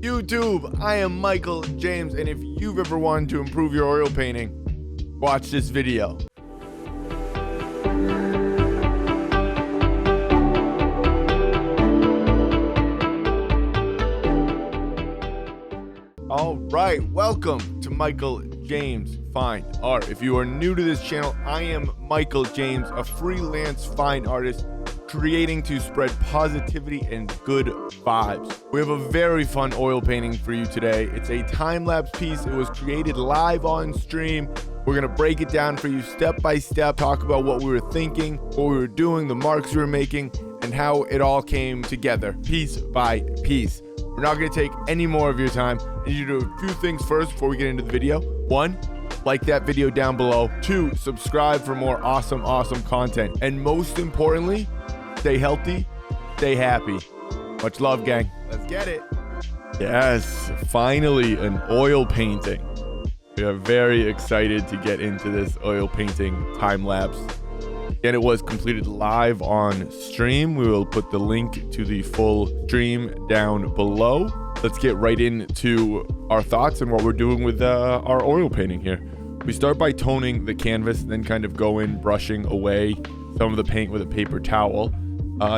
YouTube, I am Michael James, and if you've ever wanted to improve your oil painting, watch this video. All right, welcome to Michael James Fine Art. If you are new to this channel, I am Michael James, a freelance fine artist creating to spread positivity and good vibes. We have a very fun oil painting for you today. It's a time-lapse piece. It was created live on stream. We're gonna break it down for you step by step, talk about what we were thinking, what we were doing, the marks we were making, and how it all came together, piece by piece. We're not gonna take any more of your time. I need you to do a few things first before we get into the video. 1, like that video down below. 2, subscribe for more awesome content. And most importantly, stay healthy, stay happy. Much love, gang. Let's get it. Yes, finally an oil painting. We are very excited to get into this oil painting time lapse. And it was completed live on stream. We will put the link to the full stream down below. Let's get right into our thoughts and what we're doing with our oil painting here. We start by toning the canvas, then kind of go in brushing away some of the paint with a paper towel.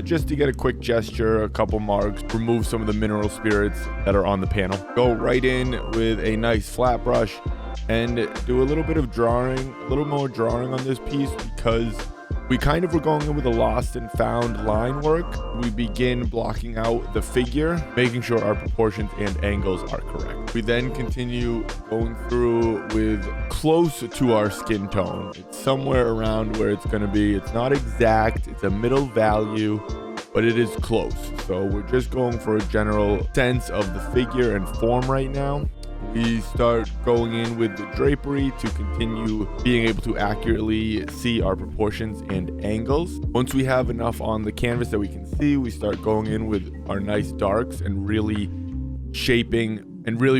Just to get a quick gesture, a couple marks, remove some of the mineral spirits that are on the panel. Go right in with a nice flat brush and do a little bit of drawing, a little more drawing on this piece because we kind of were going in with a lost and found line work. We begin blocking out the figure, making sure our proportions and angles are correct. We then continue going through with close to our skin tone. It's somewhere around where it's going to be. It's not exact. It's a middle value, but it is close. So we're just going for a general sense of the figure and form right now. We start going in with the drapery to continue being able to accurately see our proportions and angles. Once we have enough on the canvas that we can see, we start going in with our nice darks and really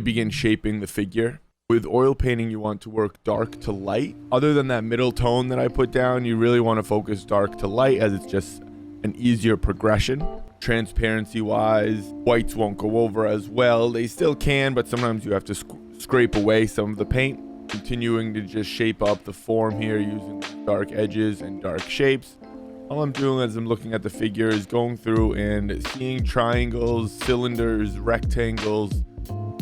begin shaping the figure. With oil painting, you want to work dark to light. Other than that middle tone that I put down, you really want to focus dark to light as it's just an easier progression. Transparency wise, whites won't go over as well. They still can, but sometimes you have to scrape away some of the paint. Continuing to just shape up the form here using dark edges and dark shapes. All I'm doing as I'm looking at the figure is going through and seeing triangles, cylinders, rectangles,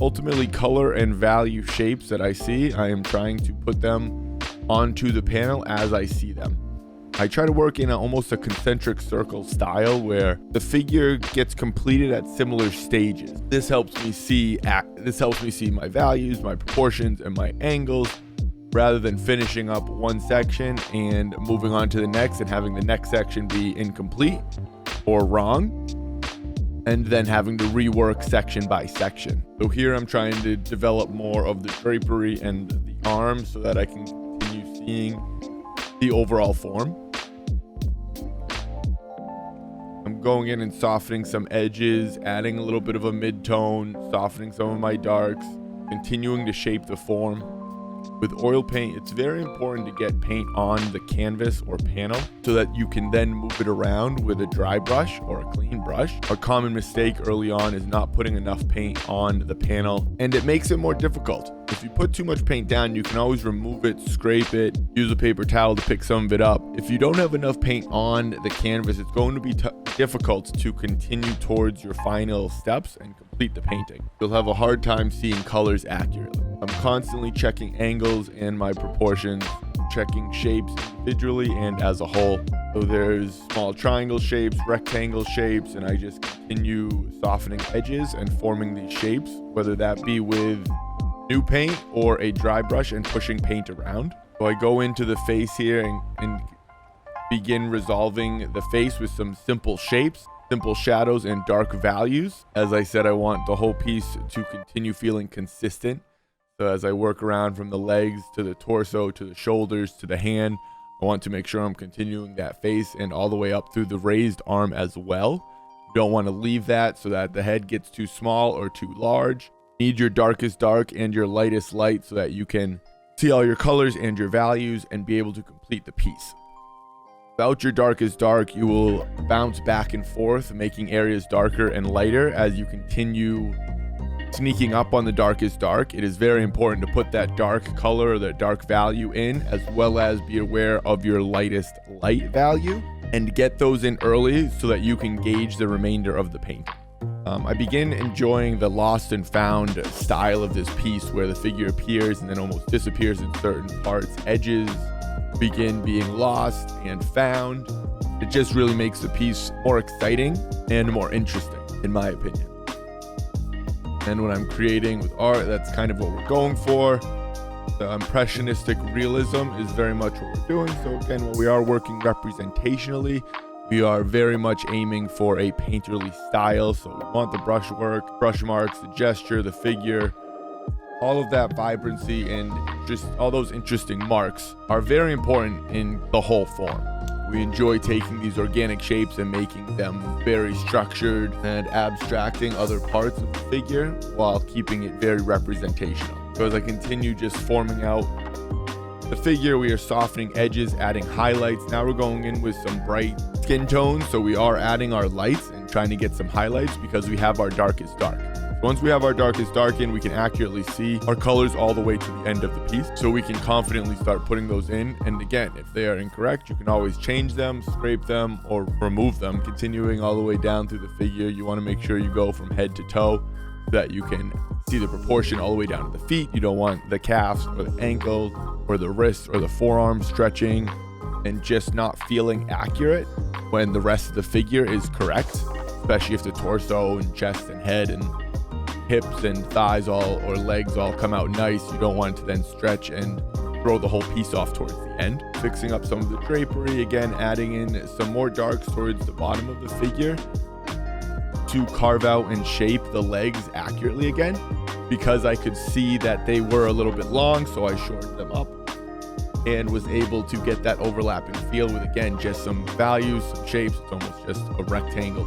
ultimately color and value shapes that I see. I am trying to put them onto the panel as I see them. I try to work in almost a concentric circle style where the figure gets completed at similar stages. This helps me see my values, my proportions, and my angles, rather than finishing up one section and moving on to the next and having the next section be incomplete or wrong, and then having to rework section by section. So here I'm trying to develop more of the drapery and the arm so that I can continue seeing the overall form. I'm going in and softening some edges, adding a little bit of a mid-tone, softening some of my darks, continuing to shape the form. With oil paint, it's very important to get paint on the canvas or panel so that you can then move it around with a dry brush or a clean brush. A common mistake early on is not putting enough paint on the panel, and it makes it more difficult. If you put too much paint down, you can always remove it, scrape it, use a paper towel to pick some of it up. If you don't have enough paint on the canvas, it's going to be difficult to continue towards your final steps and complete the painting. You'll have a hard time seeing colors accurately. I'm constantly checking angles and my proportions, checking shapes individually and as a whole. So there's small triangle shapes, rectangle shapes, and I just continue softening edges and forming these shapes, whether that be with new paint or a dry brush and pushing paint around. So I go into the face here and begin resolving the face with some simple shapes, simple shadows, and dark values. As I said, I want the whole piece to continue feeling consistent. So as I work around from the legs to the torso to the shoulders to the hand, I want to make sure I'm continuing that face and all the way up through the raised arm as well. You don't want to leave that so that the head gets too small or too large. Need your darkest dark and your lightest light so that you can see all your colors and your values and be able to complete the piece. Without your darkest dark, you will bounce back and forth, making areas darker and lighter as you continue sneaking up on the darkest dark, it is very important to put that dark color or that dark value in, as well as be aware of your lightest light value and get those in early so that you can gauge the remainder of the painting. I begin enjoying the lost and found style of this piece, where the figure appears and then almost disappears in certain parts. Edges begin being lost and found. It just really makes the piece more exciting and more interesting, in my opinion. And when I'm creating with art, that's kind of what we're going for. The impressionistic realism is very much what we're doing. So again, when we are working representationally, we are very much aiming for a painterly style. So we want the brush work, brush marks, the gesture, the figure, all of that vibrancy and just all those interesting marks are very important in the whole form. We enjoy taking these organic shapes and making them very structured and abstracting other parts of the figure while keeping it very representational. So as I continue just forming out the figure, we are softening edges, adding highlights. Now we're going in with some bright skin tones. So we are adding our lights and trying to get some highlights because we have our darkest dark. Once we have our darkest dark in, we can accurately see our colors all the way to the end of the piece. So we can confidently start putting those in. And again, if they are incorrect, you can always change them, scrape them, or remove them. Continuing all the way down through the figure, you want to make sure you go from head to toe so that you can see the proportion all the way down to the feet. You don't want the calves or the ankles or the wrists or the forearm stretching and just not feeling accurate when the rest of the figure is correct, especially if the torso and chest and head and hips and thighs or legs all come out nice. You don't want it to then stretch and throw the whole piece off towards the end. Fixing up some of the drapery, again adding in some more darks towards the bottom of the figure to carve out and shape the legs accurately again, because I could see that they were a little bit long, so I shortened them up and was able to get that overlapping feel with, again, just some values, some shapes. It's almost just a rectangle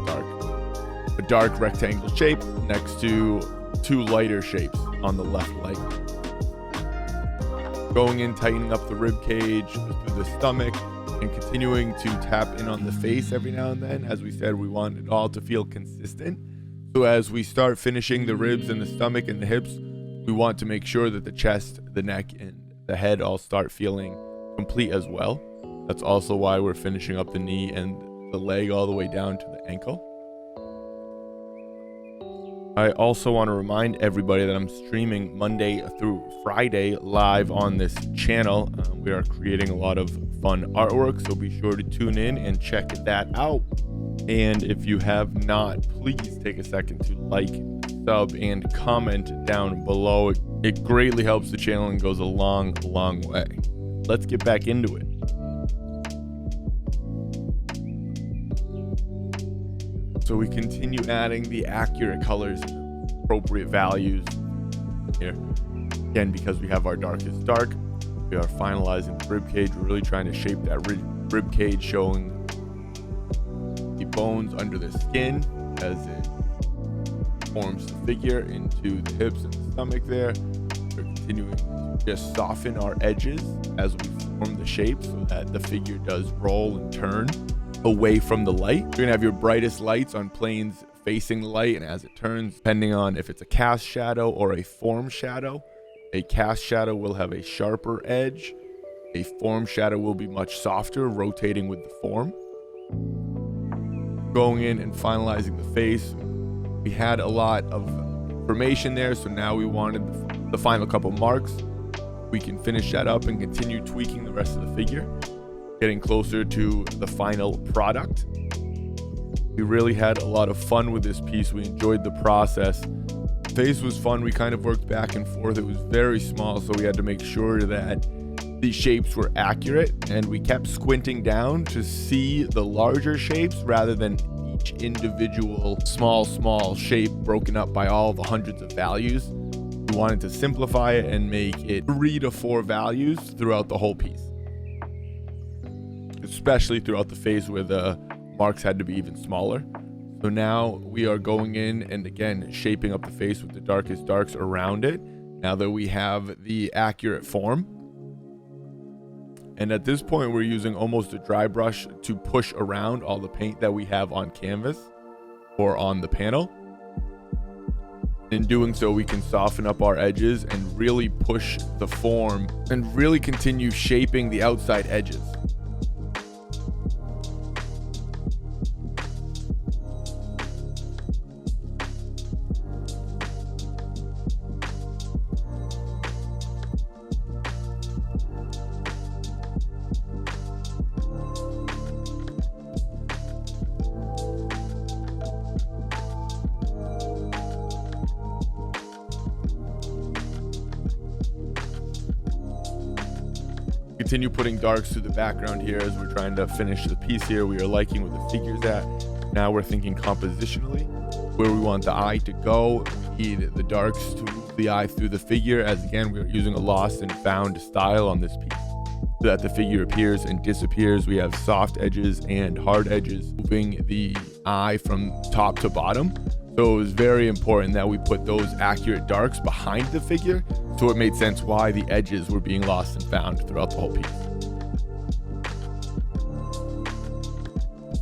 a dark rectangle shape next to two lighter shapes on the left leg. Going in, tightening up the rib cage through the stomach and continuing to tap in on the face every now and then. As we said, we want it all to feel consistent. So as we start finishing the ribs and the stomach and the hips, we want to make sure that the chest, the neck, and the head all start feeling complete as well. That's also why we're finishing up the knee and the leg all the way down to the ankle. I also want to remind everybody that I'm streaming Monday through Friday live on this channel. We are creating a lot of fun artwork, so be sure to tune in and check that out. And if you have not, please take a second to like, sub, and comment down below. It greatly helps the channel and goes a long, long way. Let's get back into it. So we continue adding the accurate colors and appropriate values here. Again, because we have our darkest dark, we are finalizing the rib cage. We're really trying to shape that rib cage, showing the bones under the skin as it forms the figure into the hips and the stomach there. We're continuing to just soften our edges as we form the shape so that the figure does roll and turn away from the light. You're gonna have your brightest lights on planes facing the light, and as it turns, depending on if it's a cast shadow or a form shadow, a cast shadow will have a sharper edge. A form shadow will be much softer, rotating with the form. Going in and finalizing the face. We had a lot of information there, so now we wanted the final couple marks. We can finish that up and continue tweaking the rest of the figure, getting closer to the final product. We really had a lot of fun with this piece. We enjoyed the process. Face was fun. We kind of worked back and forth. It was very small, so we had to make sure that the shapes were accurate, and we kept squinting down to see the larger shapes rather than each individual small shape broken up by all the hundreds of values. We wanted to simplify it and make it 3 to 4 values throughout the whole piece, especially throughout the face where the marks had to be even smaller. So now we are going in and again shaping up the face with the darkest darks around it, now that we have the accurate form. And at this point, we're using almost a dry brush to push around all the paint that we have on canvas or on the panel. In doing so, we can soften up our edges and really push the form and really continue shaping the outside edges. Continue putting darks through the background here as we're trying to finish the piece here. We are liking where the figure's at. Now we're thinking compositionally, where we want the eye to go. We need the darks to move the eye through the figure, as again, we're using a lost and found style on this piece, so that the figure appears and disappears. We have soft edges and hard edges, moving the eye from top to bottom. So it was very important that we put those accurate darks behind the figure, so it made sense why the edges were being lost and found throughout the whole piece.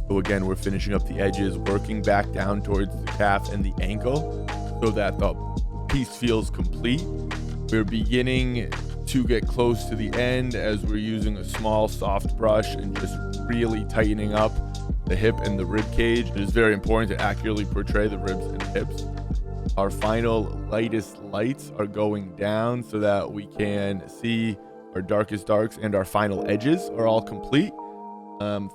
So again, we're finishing up the edges, working back down towards the calf and the ankle so that the piece feels complete. We're beginning to get close to the end as we're using a small soft brush and just really tightening up the hip and the rib cage. It is very important to accurately portray the ribs and hips. Our final lightest lights are going down so that we can see our darkest darks, and our final edges are all complete.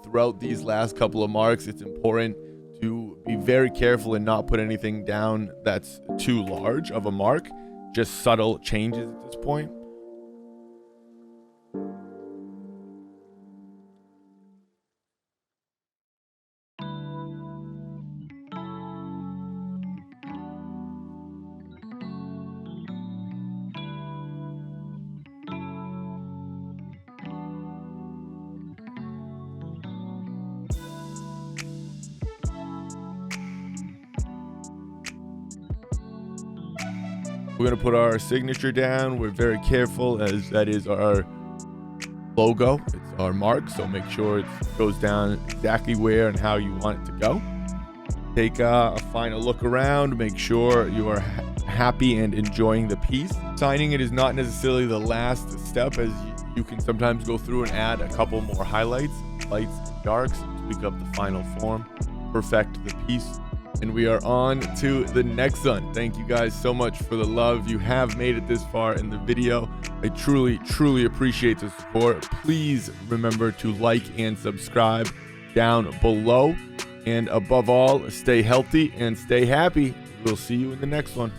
Throughout these last couple of marks, it's important to be very careful and not put anything down that's too large of a mark, just subtle changes at this point. We're going to put our signature down. We're very careful, as that is our logo. It's our mark, so make sure it goes down exactly where and how you want it to go. Take a final look around. Make sure you are happy and enjoying the piece. Signing it is not necessarily the last step, as you can sometimes go through and add a couple more highlights, lights and darks, tweak up the final form, perfect the piece. And we are on to the next one. Thank you guys so much for the love. You have made it this far in the video. I truly appreciate the support. Please remember to like and subscribe down below. And above all, stay healthy and stay happy. We'll see you in the next one.